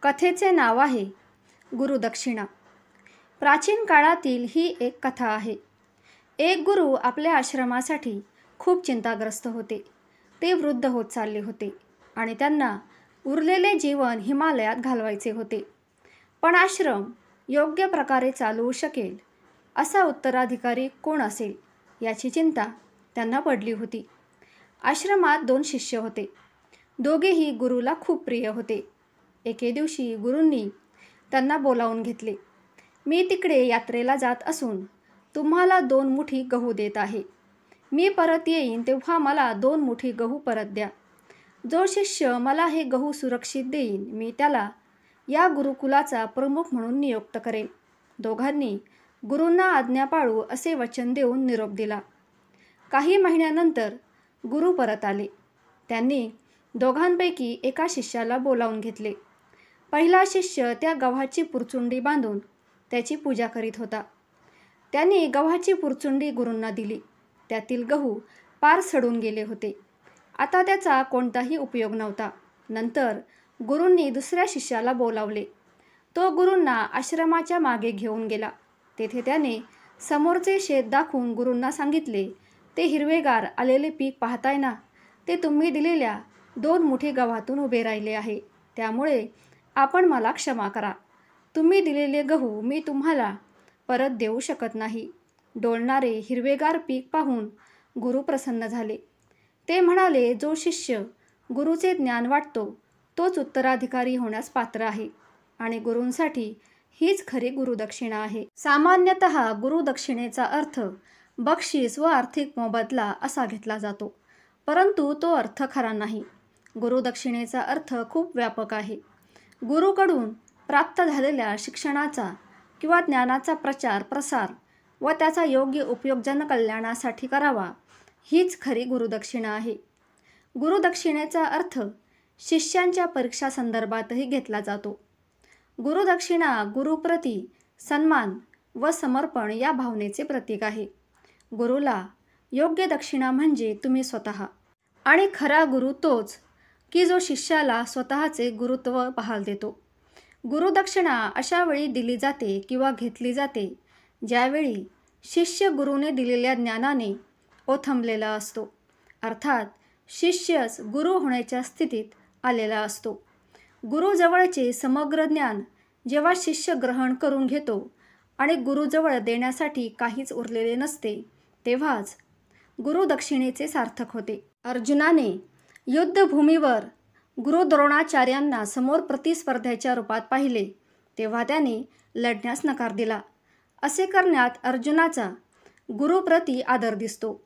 कथेचे नाव आहे गुरुदक्षिणा. प्राचीन काळातील ही एक कथा आहे. एक गुरु आपल्या आश्रमासाठी खूप चिंताग्रस्त होते. ते वृद्ध होत चालले होते आणि त्यांना उरलेले जीवन हिमालयात घालवायचे होते. पण आश्रम योग्य प्रकारे चालवू शकेल असा उत्तराधिकारी कोण असेल याची चिंता त्यांना पडली होती. आश्रमात 2 शिष्य होते. दोघेही गुरुला खूप प्रिय होते. एके दिवशी गुरूंनी त्यांना बोलावून घेतले. मी तिकडे यात्रेला जात असून तुम्हाला 2 मुठी गहू देत आहे. मी परत येईन तेव्हा मला 2 मुठी गहू परत द्या. जो शिष्य मला हे गहू सुरक्षित देईन मी त्याला या गुरुकुलाचा प्रमुख म्हणून नियुक्त करेन. दोघांनी गुरूंना आज्ञा पाळू असे वचन देऊन निरोप दिला. काही महिन्यानंतर गुरु परत आले. त्यांनी दोघांपैकी एका शिष्याला बोलावून घेतले. पहिला शिष्य त्या गव्हाची पुरचुंडी बांधून त्याची पूजा करीत होता. त्यांनी गव्हाची पुरचुंडी गुरूंना दिली. त्यातील गहू पार सडून गेले होते. आता त्याचा कोणताही उपयोग नव्हता. नंतर गुरूंनी दुसऱ्या शिष्याला बोलावले. तो गुरूंना आश्रमाच्या मागे घेऊन गेला. तेथे त्याने समोरचे शेत दाखवून गुरूंना सांगितले, ते हिरवेगार आलेले पीक पाहताय ना, ते तुम्ही दिलेल्या 2 मुठी गव्हातून उभे राहिले आहे. त्यामुळे आपण मला क्षमा करा. तुम्ही दिलेले गहू मी तुम्हाला परत देऊ शकत नाही. डोलणारे हिरवेगार पीक पाहून गुरु प्रसन्न झाले. ते म्हणाले, जो शिष्य गुरुचे ज्ञान वाटतो तोच उत्तराधिकारी होण्यास पात्र आहे आणि गुरूंसाठी हीच खरी गुरुदक्षिणा आहे. सामान्यतः गुरुदक्षिणेचा अर्थ बक्षीस व आर्थिक मोबदला असा घेतला जातो, परंतु तो अर्थ खरा नाही. गुरुदक्षिणेचा अर्थ खूप व्यापक आहे. गुरुकडून प्राप्त झालेल्या शिक्षणाचा किंवा ज्ञानाचा प्रचार प्रसार व त्याचा योग्य उपयोग जनकल्याणासाठी करावा हीच खरी गुरुदक्षिणा आहे. गुरुदक्षिणेचा अर्थ शिष्यांच्या परीक्षा संदर्भातही घेतला जातो. गुरुदक्षिणा गुरुप्रती सन्मान व समर्पण या भावनेचे प्रतीक आहे. गुरुला योग्य दक्षिणा म्हणजे तुम्ही स्वतः. आणि खरा गुरु तोच की जो शिष्याला स्वतःचे गुरुत्व बहाल देतो. गुरुदक्षिणा अशा वेळी दिली जाते किंवा घेतली जाते ज्यावेळी शिष्य गुरुने दिलेल्या ज्ञानाने ओथंबलेला असतो. अर्थात शिष्यच गुरु होण्याच्या स्थितीत आलेला असतो. गुरुजवळचे समग्र ज्ञान जेव्हा शिष्य ग्रहण करून घेतो आणि गुरुजवळ देण्यासाठी काहीच उरलेले नसते तेव्हाच गुरुदक्षिणेचे सार्थक होते. अर्जुनाने युद्धभूमीवर गुरु द्रोणाचार्यांना समोर प्रतिस्पर्ध्याच्या रूपात पाहिले तेव्हा त्याने लढण्यास नकार दिला. असे करण्यात अर्जुनाचा गुरुप्रती आदर दिसतो.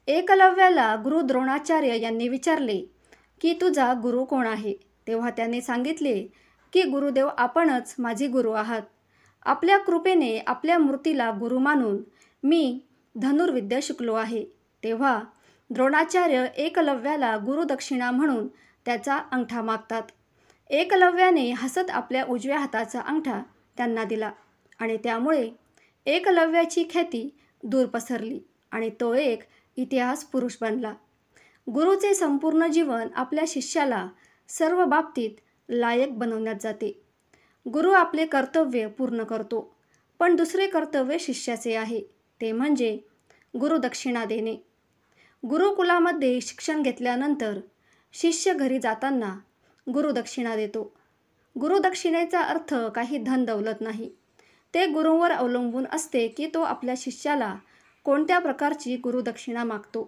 एकलव्याला गुरु द्रोणाचार्य यांनी विचारले की तुझा गुरु कोण आहे? तेव्हा त्याने सांगितले की गुरुदेव आपणच माझे गुरु आहात. आपल्या कृपेने आपल्या मूर्तीला गुरु मानून मी धनुर्विद्या शिकलो आहे. तेव्हा द्रोणाचार्य एकलव्याला गुरुदक्षिणा म्हणून त्याचा अंगठा मागतात. एकलव्याने हसत आपल्या उजव्या हाताचा अंगठा त्यांना दिला आणि त्यामुळे एकलव्याची ख्याती दूर पसरली आणि तो एक इतिहास पुरुष बनला. गुरुचे संपूर्ण जीवन आपल्या शिष्याला सर्व बाबतीत लायक बनवण्यात जाते. गुरु आपले कर्तव्य पूर्ण करतो, पण दुसरे कर्तव्य शिष्याचे आहे, ते म्हणजे गुरुदक्षिणा देणे. गुरुकुलामध्ये शिक्षण घेतल्यानंतर शिष्य घरी जाताना गुरुदक्षिणा देतो. गुरुदक्षिणेचा अर्थ काही धन दौलत नाही. ते गुरूवर अवलंबून असते की तो आपल्या शिष्याला कोणत्या प्रकारची गुरुदक्षिणा मागतो.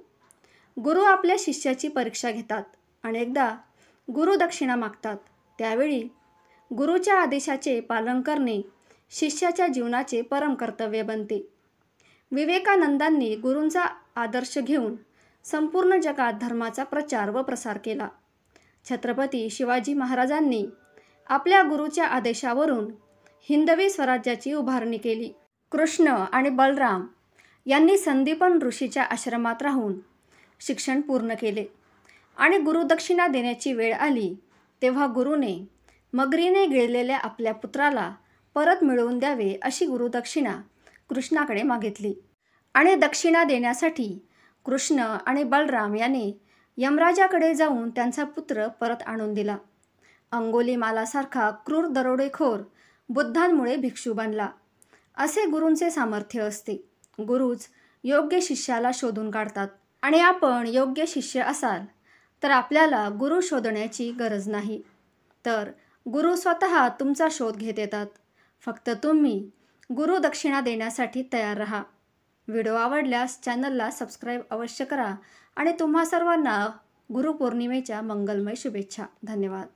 गुरु आपल्या शिष्याची परीक्षा घेतात. अनेकदा गुरुदक्षिणा मागतात. त्यावेळी गुरुच्या आदेशाचे पालन करणे शिष्याच्या जीवनाचे परम कर्तव्य बनते. विवेकानंदांनी गुरूंचा आदर्श घेऊन संपूर्ण जगात धर्माचा प्रचार व प्रसार केला. छत्रपती शिवाजी महाराजांनी आपल्या गुरुच्या आदेशावरून हिंदवी स्वराज्याची उभारणी केली. कृष्ण आणि बलराम यांनी संदीपन ऋषीच्या आश्रमात राहून शिक्षण पूर्ण केले आणि गुरुदक्षिणा देण्याची वेळ आली तेव्हा गुरुने मगरीने गिळलेल्या आपल्या पुत्राला परत मिळवून द्यावे अशी गुरुदक्षिणा कृष्णाकडे मागितली. आणि दक्षिणा देण्यासाठी कृष्ण आणि बलराम याने यमराजाकडे जाऊन त्यांचा पुत्र परत आणून दिला. अंगुलीमालासारखा क्रूर दरोडेखोर बुद्धांमुळे भिक्षू बनला. असे गुरूंचे सामर्थ्य असते. गुरुच योग्य शिष्याला शोधून काढतात. आणि आपण योग्य शिष्य असाल तर आपल्याला गुरु शोधण्याची गरज नाही, तर गुरु स्वतः तुमचा शोध घेत येतात. फक्त तुम्ही गुरुदक्षिणा देण्यासाठी तयार राहा. व्हिडिओ आवडल्यास चॅनलला सबस्क्राईब अवश्य करा आणि तुम्हा सर्वांना गुरुपौर्णिमेच्या मंगलमय शुभेच्छा. धन्यवाद.